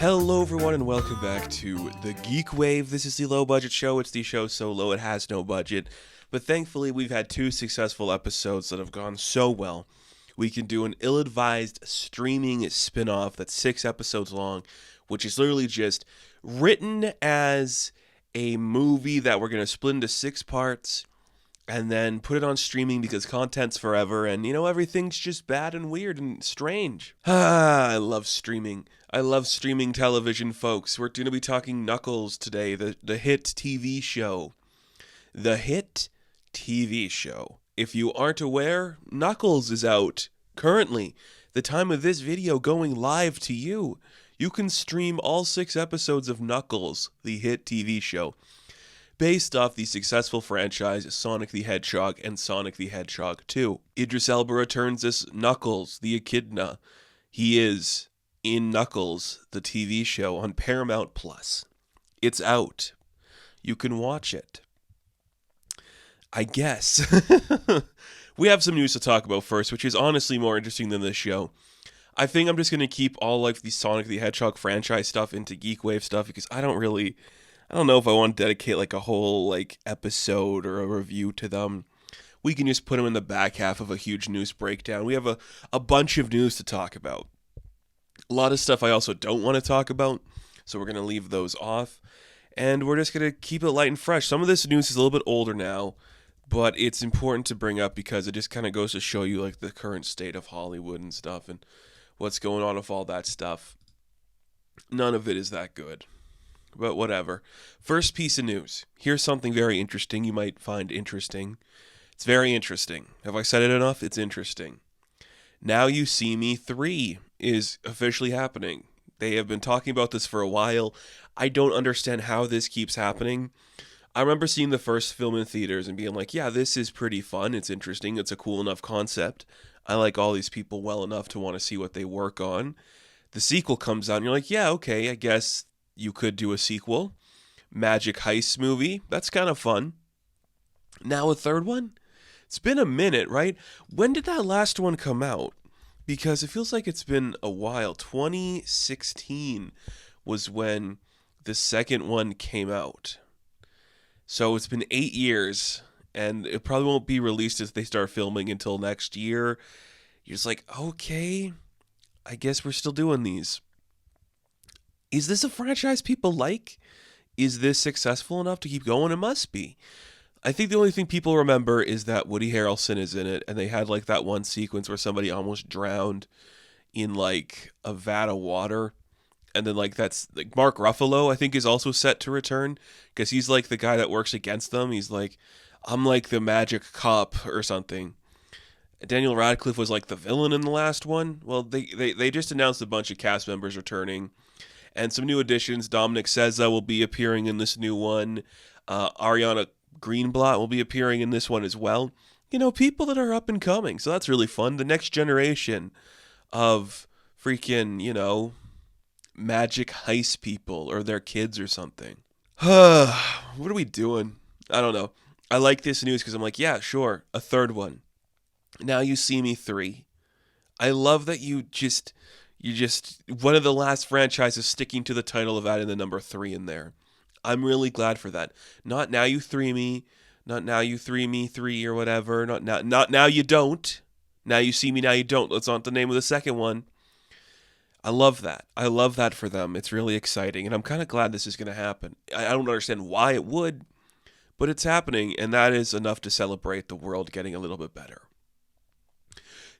Hello everyone and welcome back to the GeekWave. This is the low budget show. It's the show so low it has no budget. But thankfully we've had two successful episodes that have gone so well. We can do an ill-advised streaming spin-off that's 6 episodes long, which is literally just written as a movie that we're going to split into 6 parts and then put it on streaming because content's forever and, everything's just bad and weird and strange. I love streaming. I love streaming television, folks. We're going to be talking Knuckles today, the hit TV show. The hit TV show. If you aren't aware, Knuckles is out currently. The time of this video going live to you. You can stream all 6 episodes of Knuckles, the hit TV show, based off the successful franchise Sonic the Hedgehog and Sonic the Hedgehog 2. Idris Elba returns as Knuckles, the Echidna. He is in Knuckles, the TV show on Paramount Plus. It's out. You can watch it. I guess. We have some news to talk about first, which is honestly more interesting than this show. I think I'm just going to keep all like the Sonic the Hedgehog franchise stuff into GeekWave stuff because I don't know if I want to dedicate like a whole like episode or a review to them. We can just put them in the back half of a huge news breakdown. We have a bunch of news to talk about. A lot of stuff I also don't want to talk about, so we're going to leave those off. And we're just going to keep it light and fresh. Some of this news is a little bit older now, but it's important to bring up because it just kind of goes to show you like the current state of Hollywood and stuff and what's going on with all that stuff. None of it is that good. But whatever. First piece of news. Here's something very interesting you might find interesting. It's very interesting. Have I said it enough? It's interesting. Now You See Me 3 is officially happening. They have been talking about this for a while. I don't understand how this keeps happening. I remember seeing the first film in theaters and being like, yeah, this is pretty fun. It's interesting. It's a cool enough concept. I like all these people well enough to want to see what they work on. The sequel comes out and you're like, yeah, okay, I guess you could do a sequel. Magic heist movie. That's kind of fun. Now a third one? It's been a minute, right? When did that last one come out? Because it feels like it's been a while. 2016 was when the second one came out. So it's been 8 years, and it probably won't be released as they start filming until next year. You're just like, okay, I guess we're still doing these. Is this a franchise people like? Is this successful enough to keep going? It must be. I think the only thing people remember is that Woody Harrelson is in it, and they had like that one sequence where somebody almost drowned in like a vat of water. And then like that's like Mark Ruffalo, I think, is also set to return because he's like the guy that works against them. He's like, I'm like the magic cop or something. Daniel Radcliffe was like the villain in the last one. Well, they just announced a bunch of cast members returning and some new additions. Dominic Sezza will be appearing in this new one. Ariana Greenblatt will be appearing in this one as well. People that are up and coming. So that's really fun. The next generation of freaking, magic heist people or their kids or something. What are we doing? I don't know. I like this news because I'm like, yeah, sure, a third one. Now You See Me 3. I love that you just one of the last franchises sticking to the title of adding the number 3 in there. I'm really glad for that. Not Now You 3 Me, not Now You 3 Me 3 or whatever. Not Now You Don't. Now You See Me, Now You Don't. That's not the name of the second one. I love that. I love that for them. It's really exciting, and I'm kind of glad this is going to happen. I don't understand why it would, but it's happening, and that is enough to celebrate the world getting a little bit better.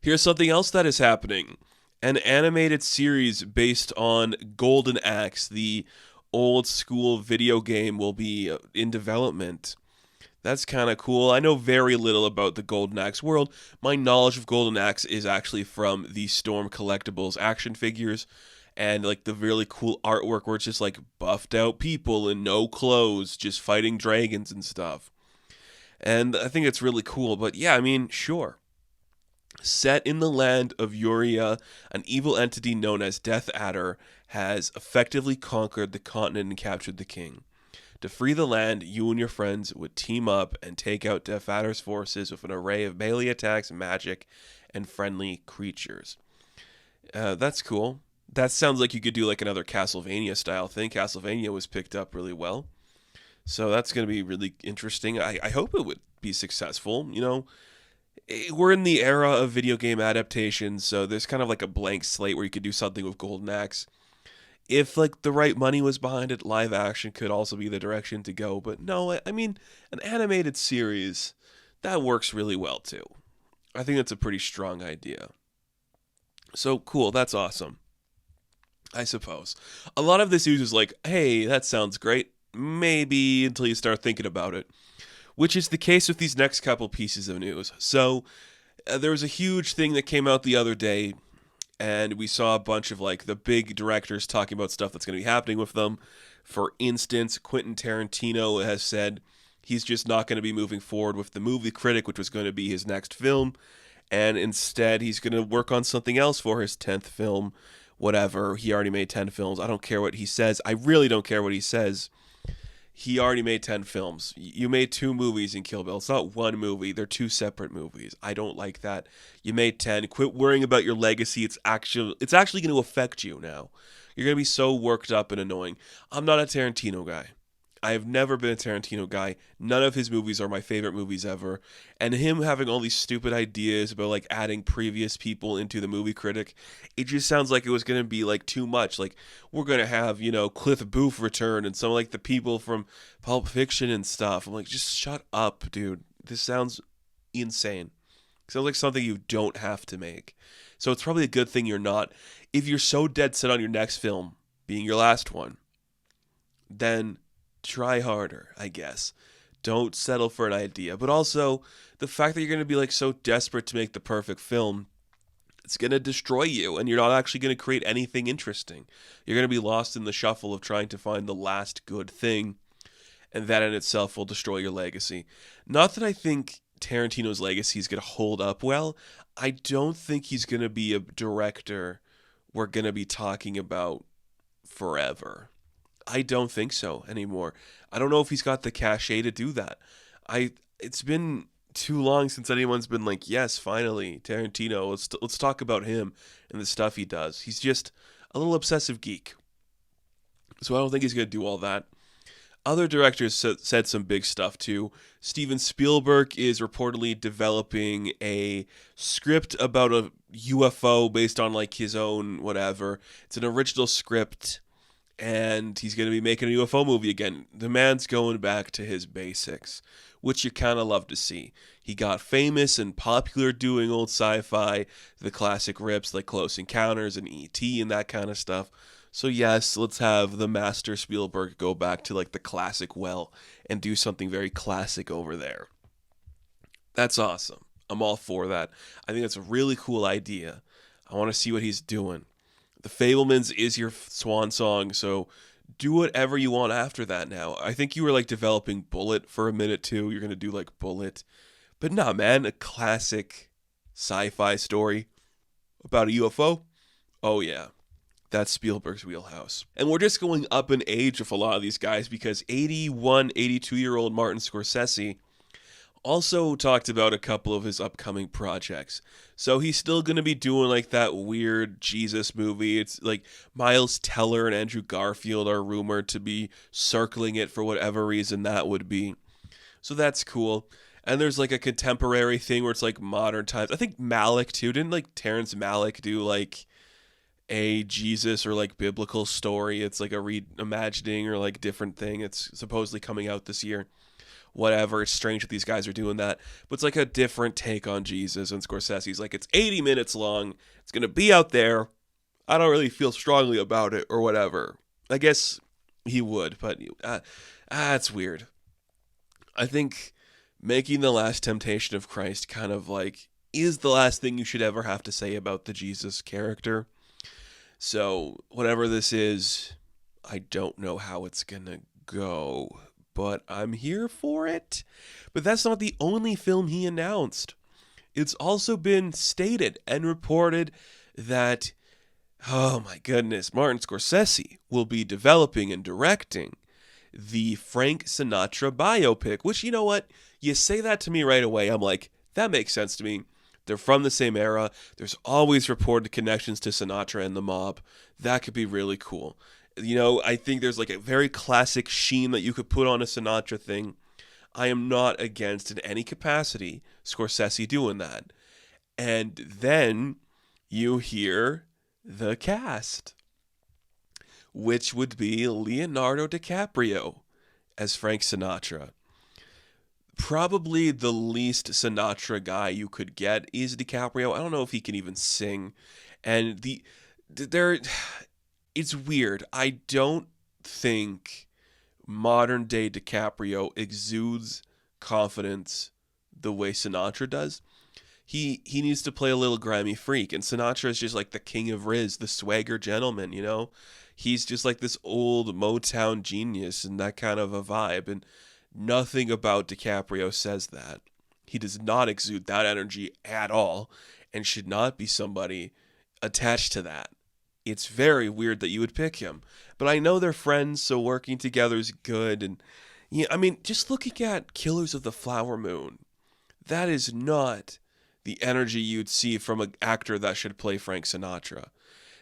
Here's something else that is happening. An animated series based on Golden Axe, the old school video game, will be in development. That's kind of cool. I know very little about the Golden Axe world. My knowledge of Golden Axe is actually from the Storm Collectibles action figures and like the really cool artwork where it's just like buffed out people in no clothes just fighting dragons and stuff. And I think it's really cool. But yeah, I mean, sure. Set in the land of Uria, an evil entity known as Death Adder has effectively conquered the continent and captured the king. To free the land, you and your friends would team up and take out Death Adder's forces with an array of melee attacks, magic, and friendly creatures. That's cool. That sounds like you could do like another Castlevania style thing. Castlevania was picked up really well. So that's going to be really interesting. I hope it would be successful. We're in the era of video game adaptations, so there's kind of like a blank slate where you could do something with Golden Axe. If like the right money was behind it, live action could also be the direction to go. But no, I mean, an animated series, that works really well too. I think that's a pretty strong idea. So cool, that's awesome. I suppose. A lot of this news is like, hey, that sounds great. Maybe until you start thinking about it, which is the case with these next couple pieces of news. So there was a huge thing that came out the other day, and we saw a bunch of like the big directors talking about stuff that's going to be happening with them. For instance, Quentin Tarantino has said he's just not going to be moving forward with The Movie Critic, which was going to be his next film, and instead he's going to work on something else for his 10th film. Whatever, he already made 10 films. I don't care what he says. I really don't care what he says. He already made 10 films. You made 2 movies in Kill Bill. It's not one movie. They're 2 separate movies. I don't like that. You made 10. Quit worrying about your legacy. It's actually going to affect you now. You're going to be so worked up and annoying. I'm not a Tarantino guy. I have never been a Tarantino guy. None of his movies are my favorite movies ever. And him having all these stupid ideas about like adding previous people into The Movie Critic, it just sounds like it was going to be like too much. Like we're going to have, Cliff Booth return and some like the people from Pulp Fiction and stuff. I'm like, just shut up, dude. This sounds insane. It sounds like something you don't have to make. So it's probably a good thing you're not. If you're so dead set on your next film being your last one, then try harder, I guess. Don't settle for an idea. But also, the fact that you're going to be like so desperate to make the perfect film, it's going to destroy you, and you're not actually going to create anything interesting. You're going to be lost in the shuffle of trying to find the last good thing, and that in itself will destroy your legacy. Not that I think Tarantino's legacy is going to hold up well. I don't think he's going to be a director we're going to be talking about forever. I don't think so anymore. I don't know if he's got the cachet to do that. It's been too long since anyone's been like, yes, finally, Tarantino, let's talk about him and the stuff he does. He's just a little obsessive geek. So I don't think he's going to do all that. Other directors said some big stuff too. Steven Spielberg is reportedly developing a script about a UFO based on like his own whatever. It's an original script. And he's going to be making a UFO movie again. The man's going back to his basics, which you kind of love to see. He got famous and popular doing old sci-fi, the classic rips like Close Encounters and E.T. and that kind of stuff. So yes, let's have the master Spielberg go back to like the classic well and do something very classic over there. That's awesome. I'm all for that. I think that's a really cool idea. I want to see what he's doing. The Fabelmans is your swan song, so do whatever you want after that now. I think you were like developing Bullet for a minute too. You're going to do like Bullet. But nah, man, a classic sci-fi story about a UFO? Oh yeah, that's Spielberg's wheelhouse. And we're just going up in age with a lot of these guys because 82-year-old Martin Scorsese also talked about a couple of his upcoming projects. So he's still going to be doing like that weird Jesus movie. It's like Miles Teller and Andrew Garfield are rumored to be circling it for whatever reason that would be. So that's cool. And there's like a contemporary thing where it's like modern times. I think Malick too. Didn't like Terrence Malick do like a Jesus or like biblical story? It's like a reimagining or like different thing. It's supposedly coming out this year. Whatever, it's strange that these guys are doing that, but it's like a different take on Jesus, and Scorsese's like, it's 80 minutes long, it's going to be out there, I don't really feel strongly about it, or whatever. I guess he would, but it's weird. I think making The Last Temptation of Christ kind of like is the last thing you should ever have to say about the Jesus character. So whatever this is, I don't know how it's going to go, but I'm here for it. But that's not the only film he announced. It's also been stated and reported that, oh my goodness, Martin Scorsese will be developing and directing the Frank Sinatra biopic, which, you know what? You say that to me right away, I'm like, that makes sense to me. They're from the same era. There's always reported connections to Sinatra and the mob. That could be really cool. I think there's like a very classic sheen that you could put on a Sinatra thing. I am not against in any capacity Scorsese doing that. And then you hear the cast, which would be Leonardo DiCaprio as Frank Sinatra. Probably the least Sinatra guy you could get is DiCaprio. I don't know if he can even sing. And it's weird. I don't think modern day DiCaprio exudes confidence the way Sinatra does. He needs to play a little grimy freak, and Sinatra is just like the king of Riz, the swagger gentleman, He's just like this old Motown genius and that kind of a vibe, and nothing about DiCaprio says that. He does not exude that energy at all and should not be somebody attached to that. It's very weird that you would pick him. But I know they're friends, so working together is good. And just looking at Killers of the Flower Moon, that is not the energy you'd see from an actor that should play Frank Sinatra.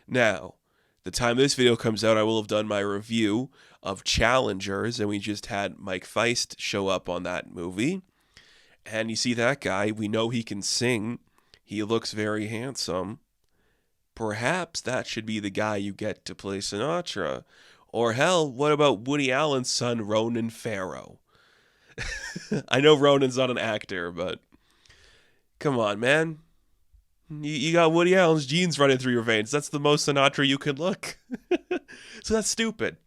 Now, the time this video comes out, I will have done my review of Challengers, and we just had Mike Feist show up on that movie. And you see that guy, we know he can sing. He looks very handsome. Perhaps that should be the guy you get to play Sinatra. Or hell, what about Woody Allen's son, Ronan Farrow? I know Ronan's not an actor, but come on, man. You got Woody Allen's genes running through your veins. That's the most Sinatra you could look. So that's stupid.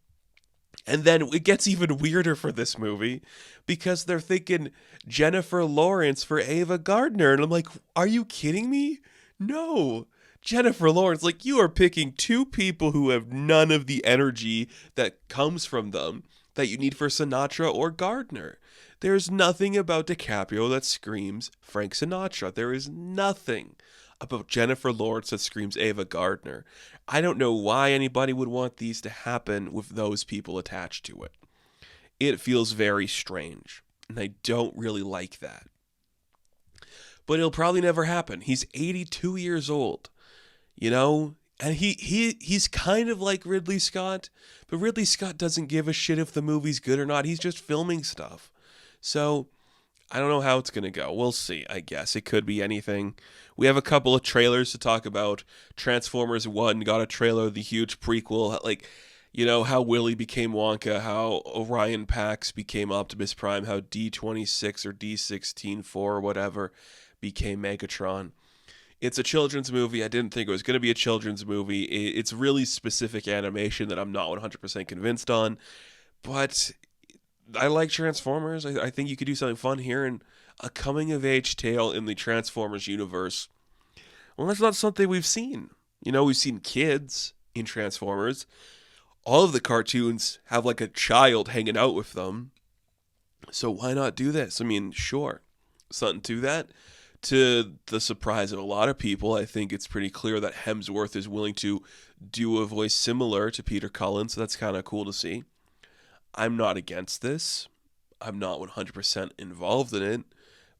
And then it gets even weirder for this movie because they're thinking Jennifer Lawrence for Ava Gardner. And I'm like, are you kidding me? No. Jennifer Lawrence, like, you are picking two people who have none of the energy that comes from them that you need for Sinatra or Gardner. There's nothing about DiCaprio that screams Frank Sinatra. There is nothing about Jennifer Lawrence that screams Ava Gardner. I don't know why anybody would want these to happen with those people attached to it. It feels very strange, and I don't really like that. But it'll probably never happen. He's 82 years old, and he's kind of like Ridley Scott, but Ridley Scott doesn't give a shit if the movie's good or not. He's just filming stuff. So I don't know how it's going to go. We'll see, I guess. It could be anything. We have a couple of trailers to talk about. Transformers 1 got a trailer, the huge prequel, how Willy became Wonka, how Orion Pax became Optimus Prime, how D26 or D16-4 or whatever became Megatron. It's a children's movie. I didn't think it was going to be a children's movie. It's really specific animation that I'm not 100% convinced on. But I like Transformers. I think you could do something fun here, and a coming-of-age tale in the Transformers universe. Well, that's not something we've seen. We've seen kids in Transformers. All of the cartoons have like a child hanging out with them. So why not do this? Sure, something to that. To the surprise of a lot of people, I think it's pretty clear that Hemsworth is willing to do a voice similar to Peter Cullen, so that's kind of cool to see. I'm not against this. I'm not 100% involved in it,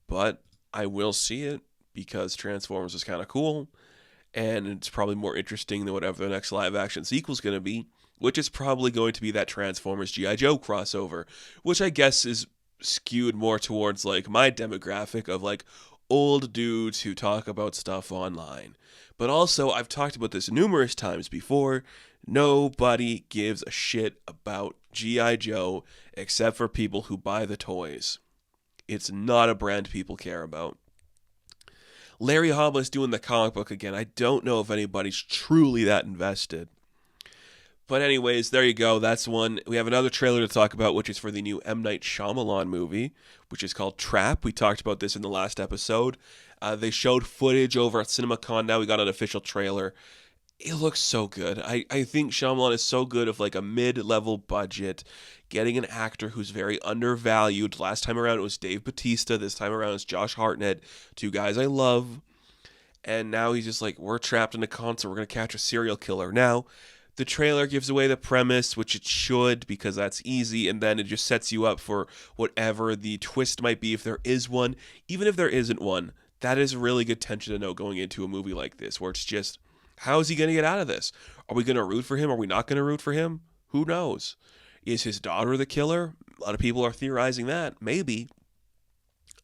but I will see it because Transformers is kind of cool, and it's probably more interesting than whatever the next live-action sequel is going to be, which is probably going to be that Transformers G.I. Joe crossover, which I guess is skewed more towards like my demographic of like old dudes who talk about stuff online. But also, I've talked about this numerous times before, nobody gives a shit about G.I. Joe except for people who buy the toys. It's not a brand people care about. Larry Hama is doing the comic book again. I don't know if anybody's truly that invested. But anyways, there you go. That's one. We have another trailer to talk about, which is for the new M. Night Shyamalan movie, which is called Trap. We talked about this in the last episode. They showed footage over at CinemaCon. Now we got an official trailer. It looks so good. I think Shyamalan is so good of like a mid-level budget, getting an actor who's very undervalued. Last time around it was Dave Bautista. This time around it's Josh Hartnett. Two guys I love. And now he's just like, we're trapped in a concert. We're going to catch a serial killer. Now, the trailer gives away the premise, which it should, because that's easy, and then it just sets you up for whatever the twist might be if there is one. Even if there isn't one, That is really good tension to know going into a movie like this, where it's just, how is he going to get out of this? Are we going to root for him? Are we not going to root for him? Who knows? Is his daughter the killer? A lot of people are theorizing that. Maybe.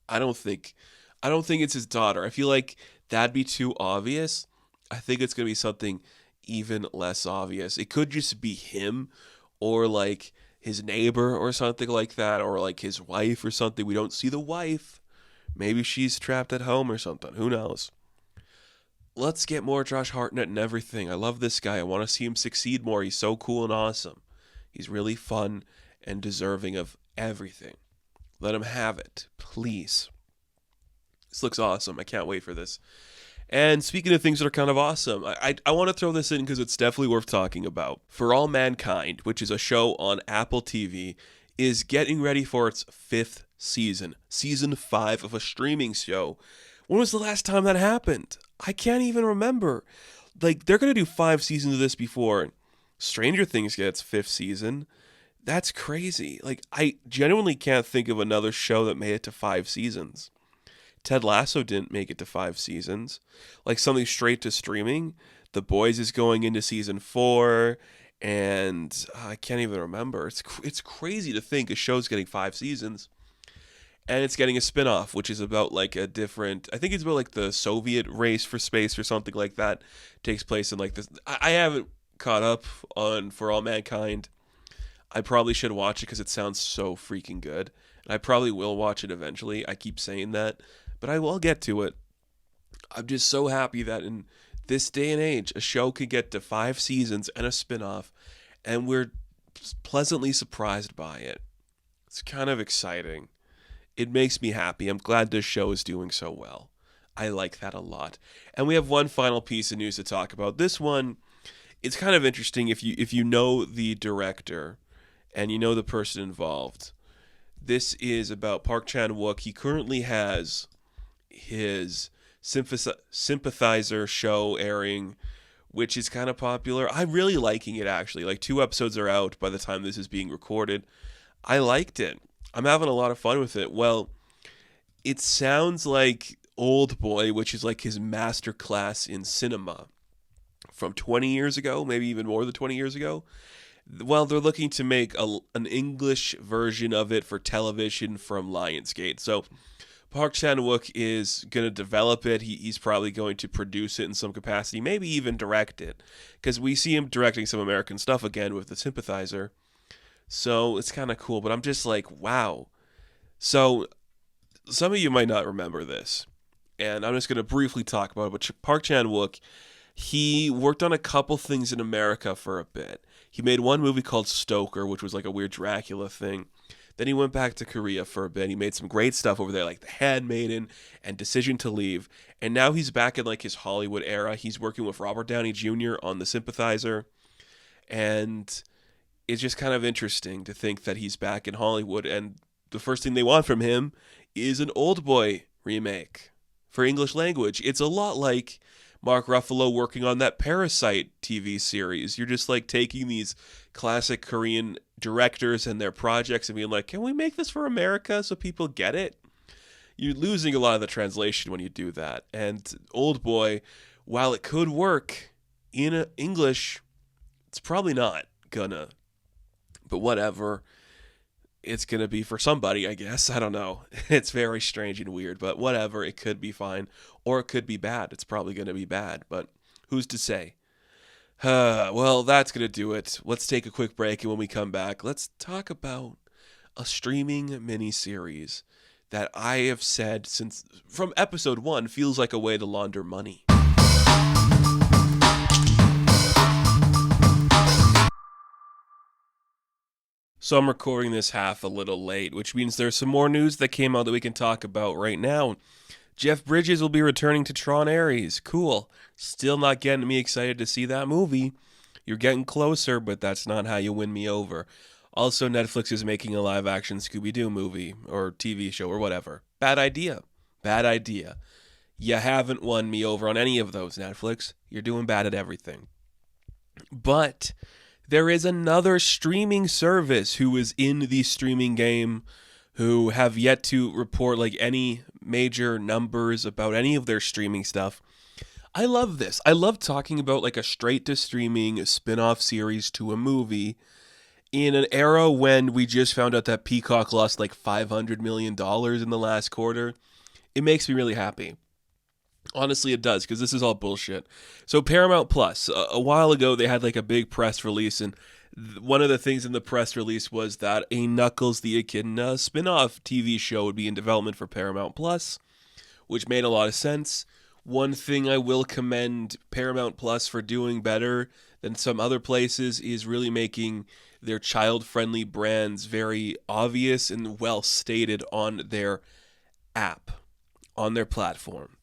I don't think it's his daughter. I feel like that'd be too obvious. I think it's going to be something even less obvious. It could just be him, or like his neighbor or something like that, or like his wife or something. We don't see the wife. Maybe she's trapped at home or something. Who knows? Let's get more Josh Hartnett and everything. I love this guy. I want to see him succeed more. He's so cool and awesome. He's really fun and deserving of everything. Let him have it, please. This looks awesome. I can't wait for this. And speaking of things that are kind of awesome, I want to throw this in because it's definitely worth talking about. For All Mankind, which is a show on Apple TV, is getting ready for its 5th season. Season 5 of a streaming show. When was the last time that happened? I can't even remember. Like, they're going to do 5 seasons of this before Stranger Things gets 5th season. That's crazy. Like, I genuinely can't think of another show that made it to 5 seasons. Ted Lasso didn't make it to 5 seasons. Like, something straight to streaming. The Boys is going into season 4, and I can't even remember. It's crazy to think a show's getting 5 seasons. And it's getting a spin-off, which is about like a different, I think it's about like the Soviet race for space or something like that. Takes place in like this. I haven't caught up on For All Mankind. I probably should watch it because it sounds so freaking good. And I probably will watch it eventually. I keep saying that, but I will get to it. I'm just so happy that in this day and age, a show could get to 5 seasons and a spin-off, and we're pleasantly surprised by it. It's kind of exciting. It makes me happy. I'm glad this show is doing so well. I like that a lot. And we have one final piece of news to talk about. This one, it's kind of interesting if you know the director and you know the person involved. This is about Park Chan-wook. He currently has his Sympathizer show airing, which is kind of popular. I'm really liking it, actually. Like, 2 episodes are out by the time this is being recorded. I liked it. I'm having a lot of fun with it. Well, it sounds like Oldboy, which is like his master class in cinema from 20 years ago, maybe even more than 20 years ago. Well, they're looking to make an English version of it for television from Lionsgate. So Park Chan-wook is going to develop it. He's probably going to produce it in some capacity, maybe even direct it, because we see him directing some American stuff again with The Sympathizer. So it's kind of cool, but I'm just like, wow. So some of you might not remember this, and I'm just going to briefly talk about it. But Park Chan-wook, he worked on a couple things in America for a bit. He made one movie called Stoker, which was like a weird Dracula thing. Then he went back to Korea for a bit. He made some great stuff over there, like The Handmaiden and Decision to Leave. And now he's back in like his Hollywood era. He's working with Robert Downey Jr. on The Sympathizer, and it's just kind of interesting to think that he's back in Hollywood, and the first thing they want from him is an Oldboy remake for English language. It's a lot like Mark Ruffalo working on that Parasite TV series. You're just like taking these classic Korean directors and their projects and being like, can we make this for America so people get it? You're losing a lot of the translation when you do that. And Oldboy, while it could work in English, it's probably not gonna. But whatever, it's going to be for somebody, I guess. I don't know. It's very strange and weird, but whatever. It could be fine, or it could be bad. It's probably going to be bad, but who's to say? Well, that's going to do it. Let's take a quick break, and when we come back, let's talk about a streaming miniseries that I have said since, from episode 1, feels like a way to launder money. So I'm recording this half a little late, which means there's some more news that came out that we can talk about right now. Jeff Bridges will be returning to Tron Ares. Cool. Still not getting me excited to see that movie. You're getting closer, but that's not how you win me over. Also, Netflix is making a live-action Scooby-Doo movie, or TV show, or whatever. Bad idea. Bad idea. You haven't won me over on any of those, Netflix. You're doing bad at everything. But there is another streaming service who is in the streaming game who have yet to report like any major numbers about any of their streaming stuff. I love this. I love talking about like a straight to streaming spin-off series to a movie in an era when we just found out that Peacock lost like $500 million in the last quarter. It makes me really happy. Honestly, it does, because this is all bullshit. So Paramount Plus, a while ago, they had like a big press release, and one of the things in the press release was that a Knuckles the Echidna spin-off TV show would be in development for Paramount Plus, which made a lot of sense. One thing I will commend Paramount Plus for doing better than some other places is really making their child-friendly brands very obvious and well stated on their app, on their platform.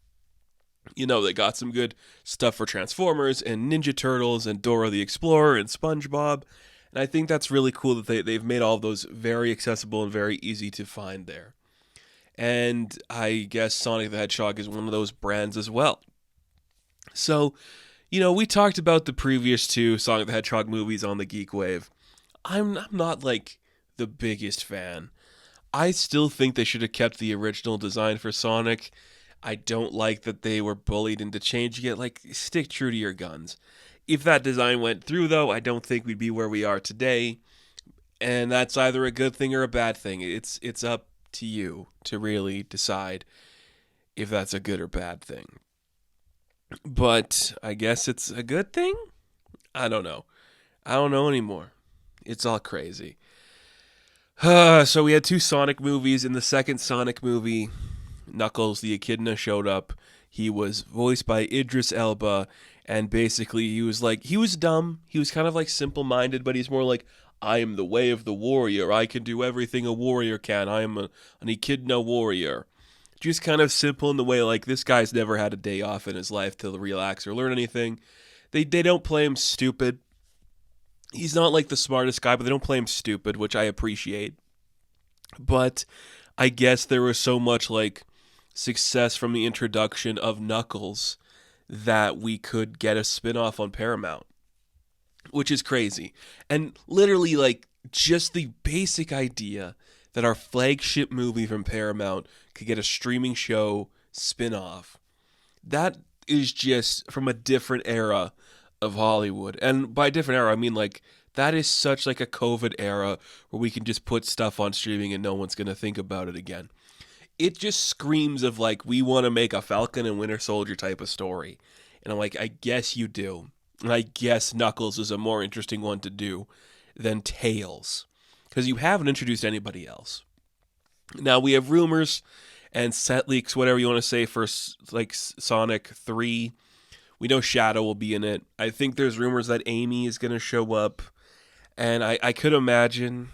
You know, they got some good stuff for Transformers and Ninja Turtles and Dora the Explorer and SpongeBob. And I think that's really cool that they've made all of those very accessible and very easy to find there. And I guess Sonic the Hedgehog is one of those brands as well. So, you know, we talked about the previous two Sonic the Hedgehog movies on the GeekWave. I'm not like the biggest fan. I still think they should have kept the original design for Sonic. I don't like that they were bullied into changing it. Like, stick true to your guns. If that design went through, though, I don't think we'd be where we are today. And that's either a good thing or a bad thing. It's up to you to really decide if that's a good or bad thing. But I guess it's a good thing? I don't know. I don't know anymore. It's all crazy. So we had two Sonic movies. In the second Sonic movie, Knuckles the Echidna showed up. He was voiced by Idris Elba, and basically he was dumb. He was kind of like simple-minded, but he's more like, I am the way of the warrior. I can do everything a warrior can. I am an Echidna warrior. Just kind of simple in the way, like, this guy's never had a day off in his life to relax or learn anything. They don't play him stupid. He's not like the smartest guy, but they don't play him stupid, which I appreciate. But I guess there was so much like success from the introduction of Knuckles that we could get a spin-off on Paramount, which is crazy. And literally, like, just the basic idea that our flagship movie from Paramount could get a streaming show spin-off, that is just from a different era of Hollywood. And by different era, I mean, like, that is such like a COVID era where we can just put stuff on streaming and no one's going to think about it again. It just screams of like, we want to make a Falcon and Winter Soldier type of story. And I'm like, I guess you do. And I guess Knuckles is a more interesting one to do than Tails, because you haven't introduced anybody else. Now we have rumors and set leaks, whatever you want to say, for like Sonic 3. We know Shadow will be in it. I think there's rumors that Amy is going to show up. And I could imagine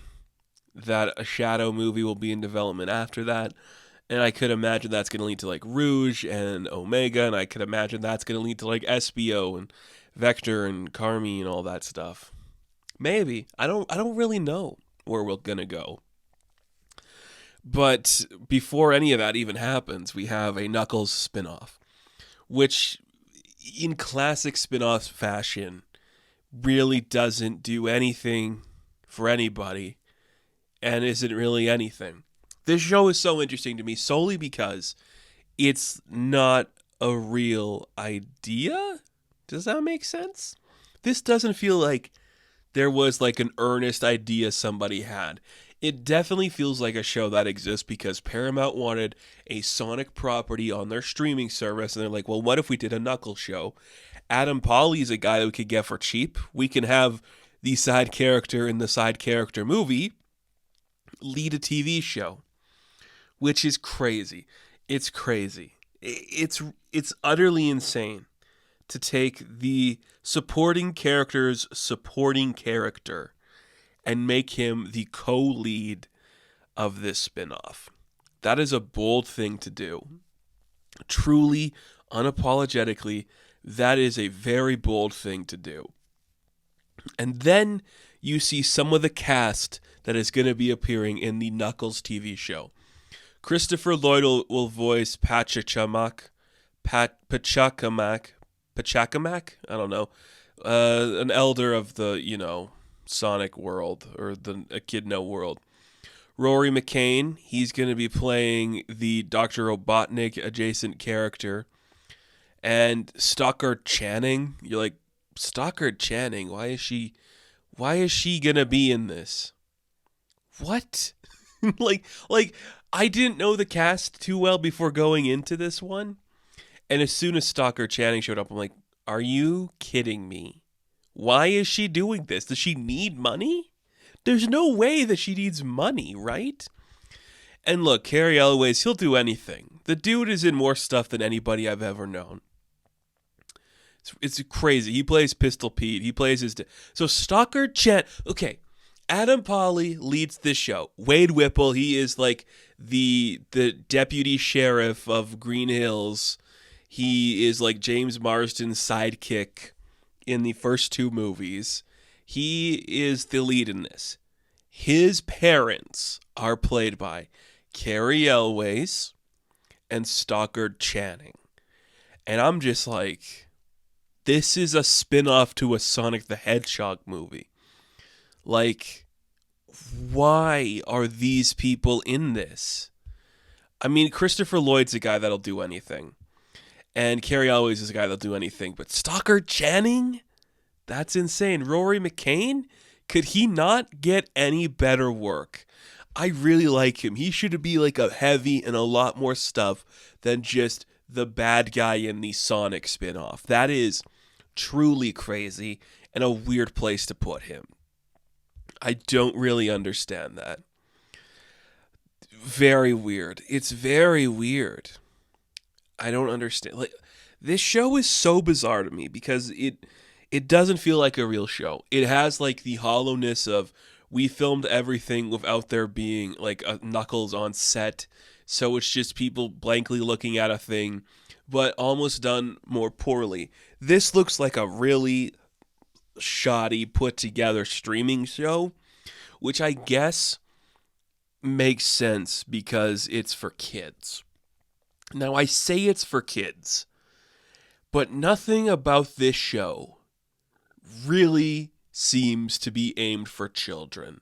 that a Shadow movie will be in development after that. And I could imagine that's going to lead to like Rouge and Omega. And I could imagine that's going to lead to like SBO and Vector and Carmi and all that stuff. Maybe. I don't really know where we're going to go. But before any of that even happens, we have a Knuckles spinoff, which in classic spinoff fashion really doesn't do anything for anybody and isn't really anything. This show is so interesting to me solely because it's not a real idea. Does that make sense? This doesn't feel like there was like an earnest idea somebody had. It definitely feels like a show that exists because Paramount wanted a Sonic property on their streaming service, and they're like, well, what if we did a Knuckles show? Adam Pauly's a guy we could get for cheap. We can have the side character in the side character movie lead a TV show, which is crazy. It's crazy. It's utterly insane to take the supporting character's supporting character and make him the co-lead of this spinoff. That is a bold thing to do. Truly, unapologetically, that is a very bold thing to do. And then you see some of the cast that is going to be appearing in the Knuckles TV show. Christopher Lloyd will voice Pachacamac? I don't know. An elder of the, Sonic world, or the Echidna world. Rory McCain, he's going to be playing the Dr. Robotnik adjacent character. And Stockard Channing, you're like, Stockard Channing, why is she going to be in this? What? like I didn't know the cast too well before going into this one. And as soon as Stockard Channing showed up, I'm like, are you kidding me? Why is she doing this? Does she need money? There's no way that she needs money, right? And look, Cary Elwes, he'll do anything. The dude is in more stuff than anybody I've ever known. It's crazy. He plays Pistol Pete. He plays his... So Stockard Channing... Okay, Adam Pally leads this show. Wade Whipple, he is like the deputy sheriff of Green Hills. He is like James Marsden's sidekick in the first two movies. He is the lead in this. His parents are played by Cary Elwes and Stockard Channing. And I'm just like, this is a spin-off to a Sonic the Hedgehog movie. Like, why are these people in this? I mean, Christopher Lloyd's a guy that'll do anything. And Cary Elwes is a guy that'll do anything. But Stockard Channing? That's insane. Rory McCain? Could he not get any better work? I really like him. He should be like a heavy and a lot more stuff than just the bad guy in the Sonic spinoff. That is truly crazy and a weird place to put him. I don't really understand that. Very weird. It's very weird. I don't understand. Like, this show is so bizarre to me because it doesn't feel like a real show. It has like the hollowness of, we filmed everything without there being like a Knuckles on set. So it's just people blankly looking at a thing, but almost done more poorly. This looks like a really shoddy put together streaming show, which I guess makes sense because it's for kids. Now, I say it's for kids, but nothing about this show really seems to be aimed for children.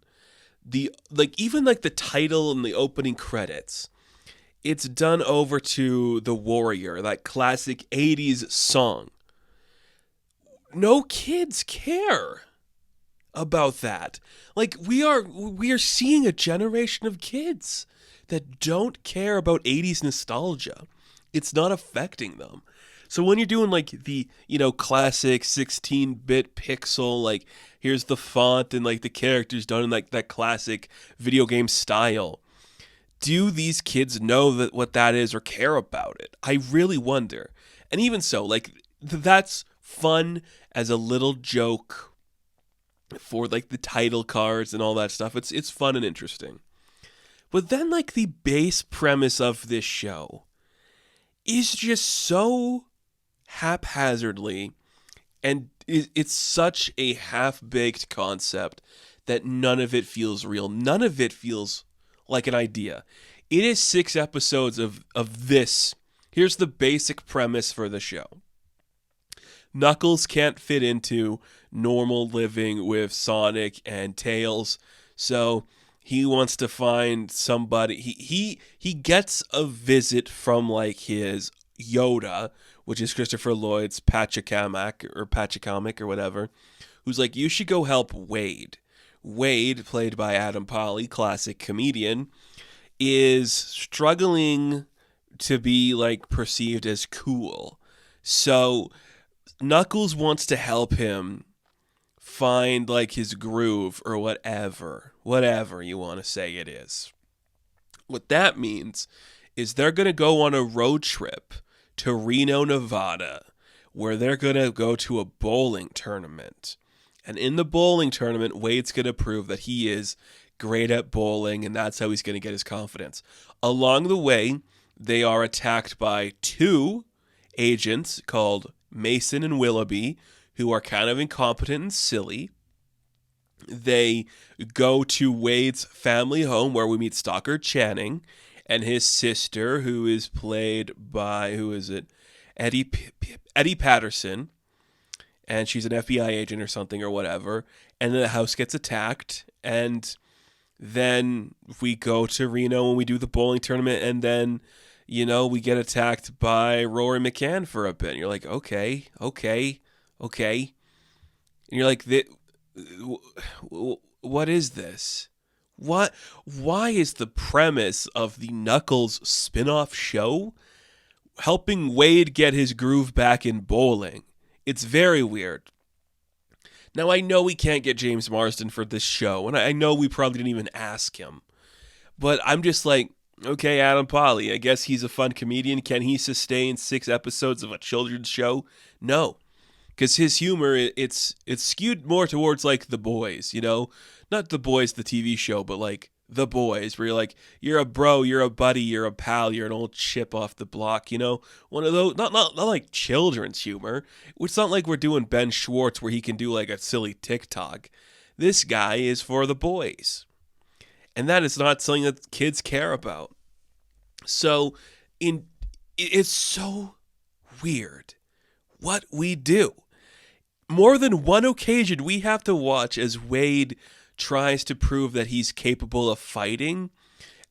Even the title and the opening credits, it's done over to The Warrior, that classic 80s song. No kids care about that. Like, we are seeing a generation of kids that don't care about 80s nostalgia. It's not affecting them. So when you're doing like the, classic 16-bit pixel, like here's the font and like the characters done in like that classic video game style, do these kids know that what that is or care about it? I really wonder. And even so, like that's fun as a little joke for like the title cards and all that stuff. It's fun and interesting. But then like the base premise of this show is just so haphazardly, and it's such a half-baked concept that none of it feels real. None of it feels like an idea. It is 6 episodes of this. Here's the basic premise for the show. Knuckles can't fit into normal living with Sonic and Tails, so he wants to find somebody. He gets a visit from like his Yoda, which is Christopher Lloyd's Pachacamac or whatever, who's like, you should go help Wade. Wade, played by Adam Pally, classic comedian, is struggling to be like perceived as cool. So Knuckles wants to help him find like his groove or whatever you want to say it is. What that means is they're going to go on a road trip to Reno, Nevada, where they're going to go to a bowling tournament. And in the bowling tournament, Wade's going to prove that he is great at bowling, and that's how he's going to get his confidence. Along the way, they are attacked by 2 agents called Mason and Willoughby, who are kind of incompetent and silly. They go to Wade's family home, where we meet Stockard Channing and his sister, who is played by, Eddie Patterson, and she's an FBI agent or something or whatever, and the house gets attacked, and Then we go to Reno and we do the bowling tournament, and then, we get attacked by Rory McCann for a bit. And you're like, okay. And you're like, what is this? Why is the premise of the Knuckles spin-off show helping Wade get his groove back in bowling? It's very weird. Now, I know we can't get James Marsden for this show, and I know we probably didn't even ask him. But I'm just like, okay, Adam Pally, I guess he's a fun comedian. Can he sustain 6 episodes of a children's show? No. Because his humor, it's skewed more towards, like, The Boys, Not The Boys, the TV show, but, like, The Boys, where you're like, you're a bro, you're a buddy, you're a pal, you're an old chip off the block, One of those, not like children's humor. It's not like we're doing Ben Schwartz where he can do, like, a silly TikTok. This guy is for the boys. And that is not something that kids care about. So, it's so weird what we do. More than one occasion, we have to watch as Wade tries to prove that he's capable of fighting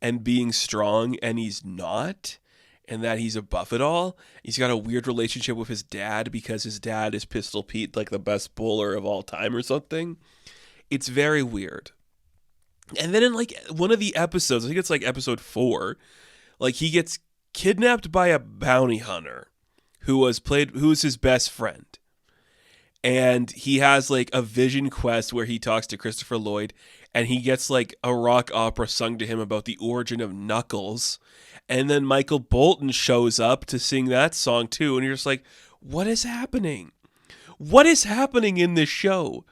and being strong, and he's not, and that he's above it all. He's got a weird relationship with his dad because his dad is Pistol Pete, like the best bowler of all time or something. It's very weird. And then in like one of the episodes, I think it's like episode 4, like he gets kidnapped by a bounty hunter who is his best friend. And he has like a vision quest where he talks to Christopher Lloyd, and he gets like a rock opera sung to him about the origin of Knuckles. And then Michael Bolton shows up to sing that song too. And you're just like, what is happening? What is happening in this show?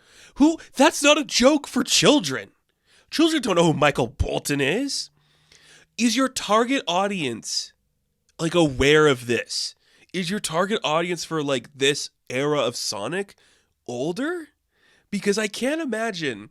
That's not a joke for children. Children don't know who Michael Bolton is. Is your target audience like aware of this? Is your target audience for like this era of Sonic older? Because I can't imagine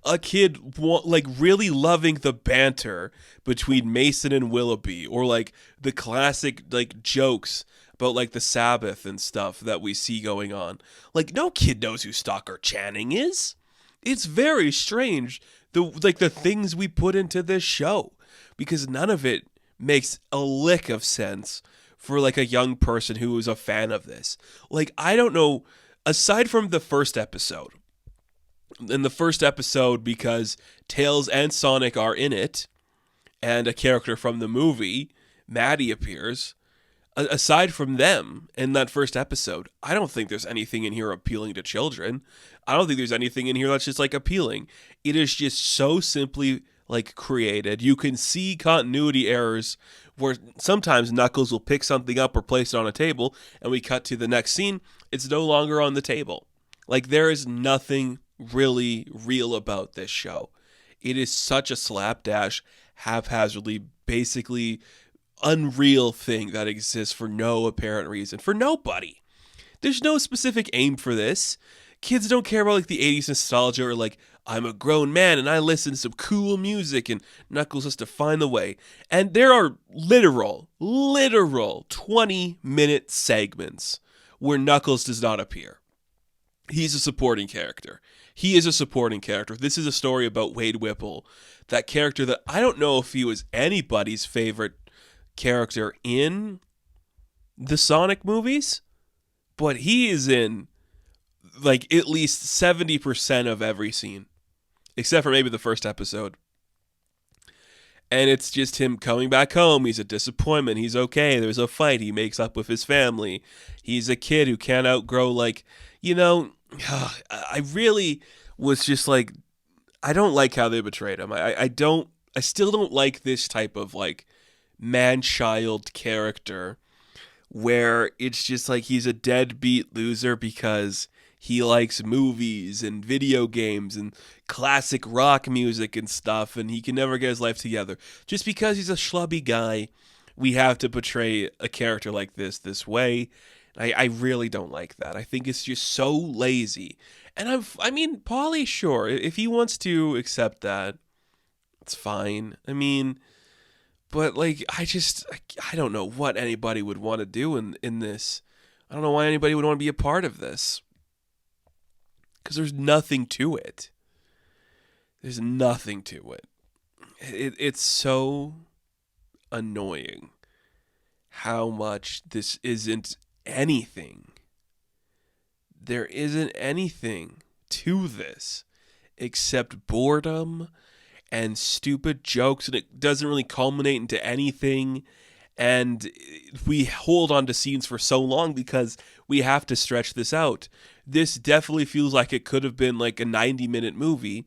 a kid like really loving the banter between Mason and Willoughby, or like the classic like jokes about like the Sabbath and stuff that we see going on. Like no kid knows who Stalker Channing is. It's very strange the things we put into this show, because none of it makes a lick of sense for like a young person who is a fan of this. Like, I don't know, aside from the first episode, in the first episode, because Tails and Sonic are in it, and a character from the movie, Maddie, appears. Aside from them in that first episode, I don't think there's anything in here appealing to children. I don't think there's anything in here that's just like appealing. It is just so simply like created. You can see continuity errors where sometimes Knuckles will pick something up or place it on a table, and we cut to the next scene, it's no longer on the table. Like, there is nothing really real about this show. It is such a slapdash, haphazardly, basically unreal thing that exists for no apparent reason, for nobody. There's no specific aim for this. Kids don't care about like the 80s nostalgia, or like, I'm a grown man and I listen to some cool music, and Knuckles has to find the way. And there are literal 20-minute segments where Knuckles does not appear. He's a supporting character. He is a supporting character. This is a story about Wade Whipple, that character that I don't know if he was anybody's favorite character in the Sonic movies, but he is in like at least 70% of every scene, except for maybe the first episode. And it's just him coming back home. He's a disappointment. He's okay. There's a fight. He makes up with his family. He's a kid who can't outgrow, like, I really was just like, I don't like how they betrayed him. I still don't like this type of like man-child character where it's just like he's a deadbeat loser because he likes movies and video games and classic rock music and stuff, and he can never get his life together. Just because he's a schlubby guy, we have to portray a character like this way. I really don't like that. I think it's just so lazy. And Paulie, sure, if he wants to accept that, it's fine. But like, I don't know what anybody would want to do in this. I don't know why anybody would want to be a part of this. Because there's nothing to it. There's nothing to it. it's so annoying how much this isn't anything. There isn't anything to this except boredom and stupid jokes, and it doesn't really culminate into anything. And we hold on to scenes for so long because we have to stretch this out. This definitely feels like it could have been like a 90-minute movie.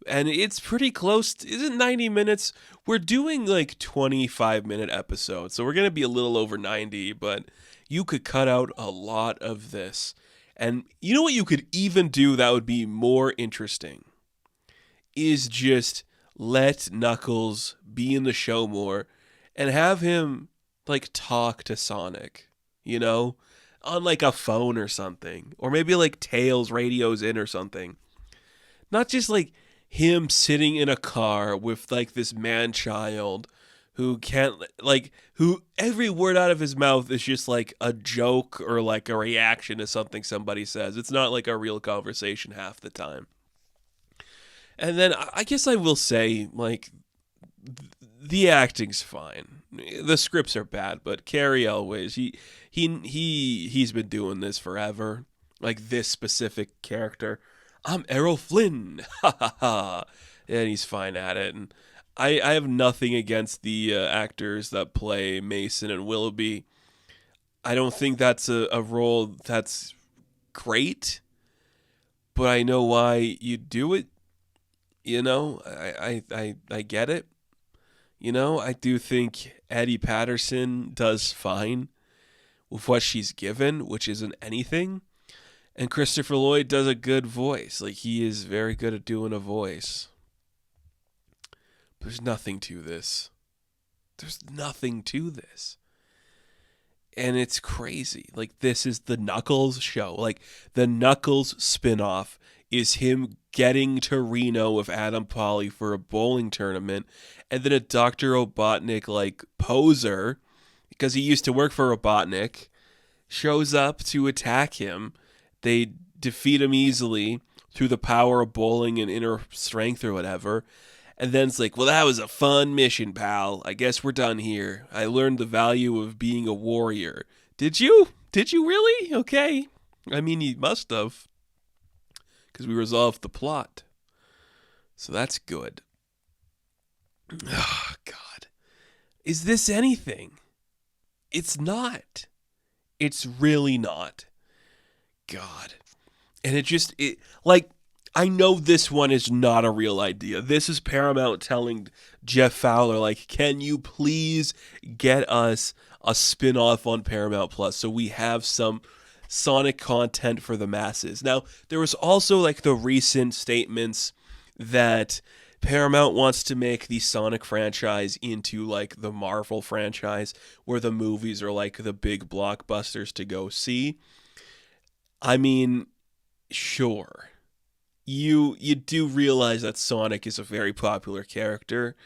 And it's pretty close. Isn't 90 minutes? We're doing like 25-minute episodes. So we're going to be a little over 90, but you could cut out a lot of this. And you know what you could even do that would be more interesting? Is just let Knuckles be in the show more and have him like talk to Sonic, you know, on like a phone or something, or maybe like Tails radios in or something. Not just like him sitting in a car with like this man child who can't like who every word out of his mouth is just like a joke or like a reaction to something somebody says. It's not like a real conversation half the time. And then I guess I will say, like, the acting's fine. The scripts are bad, but Cary Elwes, he's been doing this forever. Like this specific character, I'm Errol Flynn, ha ha ha, and he's fine at it. And I have nothing against the actors that play Mason and Willoughby. I don't think that's a role that's great, but I know why you do it. You know, I get it. You know, I do think Eddie Patterson does fine with what she's given, which isn't anything. And Christopher Lloyd does a good voice. Like, he is very good at doing a voice. There's nothing to this. There's nothing to this. And it's crazy. Like, this is the Knuckles show. Like, the Knuckles spinoff is him getting to Reno with Adam Pally for a bowling tournament, and then a Dr. Robotnik like poser, because he used to work for Robotnik, shows up to attack him. They defeat him easily through the power of bowling and inner strength or whatever. And then it's like, well, that was a fun mission, pal. I guess we're done here. I learned the value of being a warrior. Did you? Did you really? Okay. I mean, you must have, because we resolved the plot. So that's good. Oh, God. Is this anything? It's not. It's really not. God. And I know this one is not a real idea. This is Paramount telling Jeff Fowler, like, can you please get us a spin-off on Paramount Plus so we have some Sonic content for the masses. Now, there was also like the recent statements that Paramount wants to make the Sonic franchise into like the Marvel franchise, where the movies are like the big blockbusters to go see. I mean, sure. You do realize that Sonic is a very popular character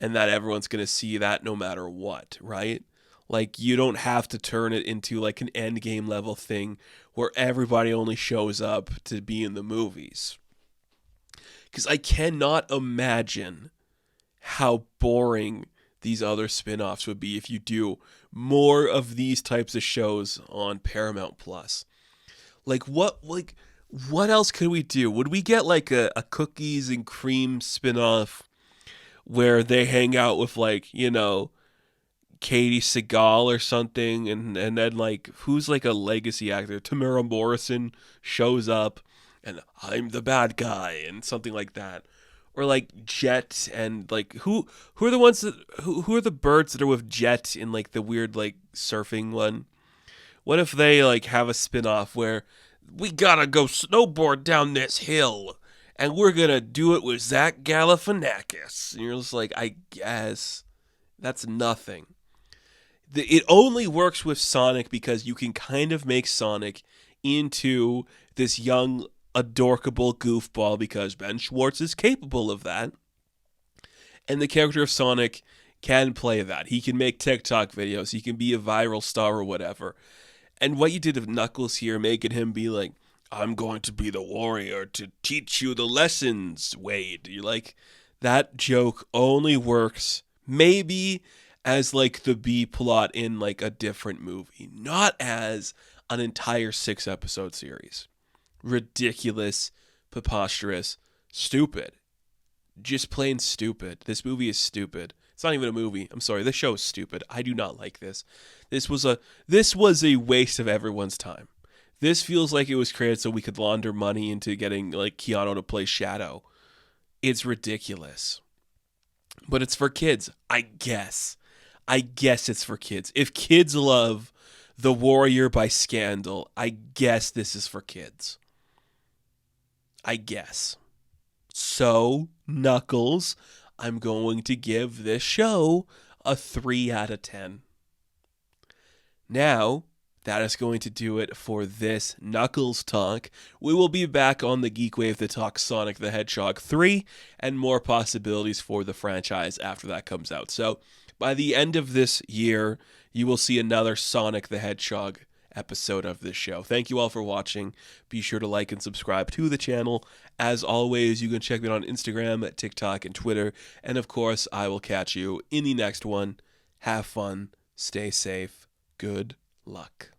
and that everyone's going to see that no matter what, right? Like, you don't have to turn it into like an endgame level thing where everybody only shows up to be in the movies. Because I cannot imagine how boring these other spin-offs would be if you do more of these types of shows on Paramount Plus. Like, what else could we do? Would we get like a cookies and cream spin-off where they hang out with like, you know, Katie Seagal or something, and then like, who's like a legacy actor? Tamara Morrison shows up and I'm the bad guy and something like that. Or like Jet and like who are the ones that who are the birds that are with Jet in like the weird like surfing one? What if they like have a spin-off where we gotta go snowboard down this hill and we're gonna do it with Zach Galifianakis? And you're just like, I guess that's nothing. It only works with Sonic because you can kind of make Sonic into this young, adorkable goofball because Ben Schwartz is capable of that. And the character of Sonic can play that. He can make TikTok videos. He can be a viral star or whatever. And what you did with Knuckles here, making him be like, I'm going to be the warrior to teach you the lessons, Wade. You're like, That joke only works maybe as like the B plot in like a different movie, not as an entire 6-episode series. Ridiculous, preposterous, stupid. Just plain stupid. This movie is stupid. It's not even a movie. I'm sorry. This show is stupid. I do not like this. This was a waste of everyone's time. This feels like it was created so we could launder money into getting like Keanu to play Shadow. It's ridiculous. But it's for kids, I guess. I guess it's for kids. If kids love The Warrior by Scandal, I guess this is for kids. I guess. So, Knuckles, I'm going to give this show a 3 out of 10. Now, that is going to do it for this Knuckles talk. We will be back on the GeekWave to talk Sonic the Hedgehog 3 and more possibilities for the franchise after that comes out. So, by the end of this year, you will see another Sonic the Hedgehog episode of this show. Thank you all for watching. Be sure to like and subscribe to the channel. As always, you can check me out on Instagram, TikTok, and Twitter. And of course, I will catch you in the next one. Have fun. Stay safe. Good luck.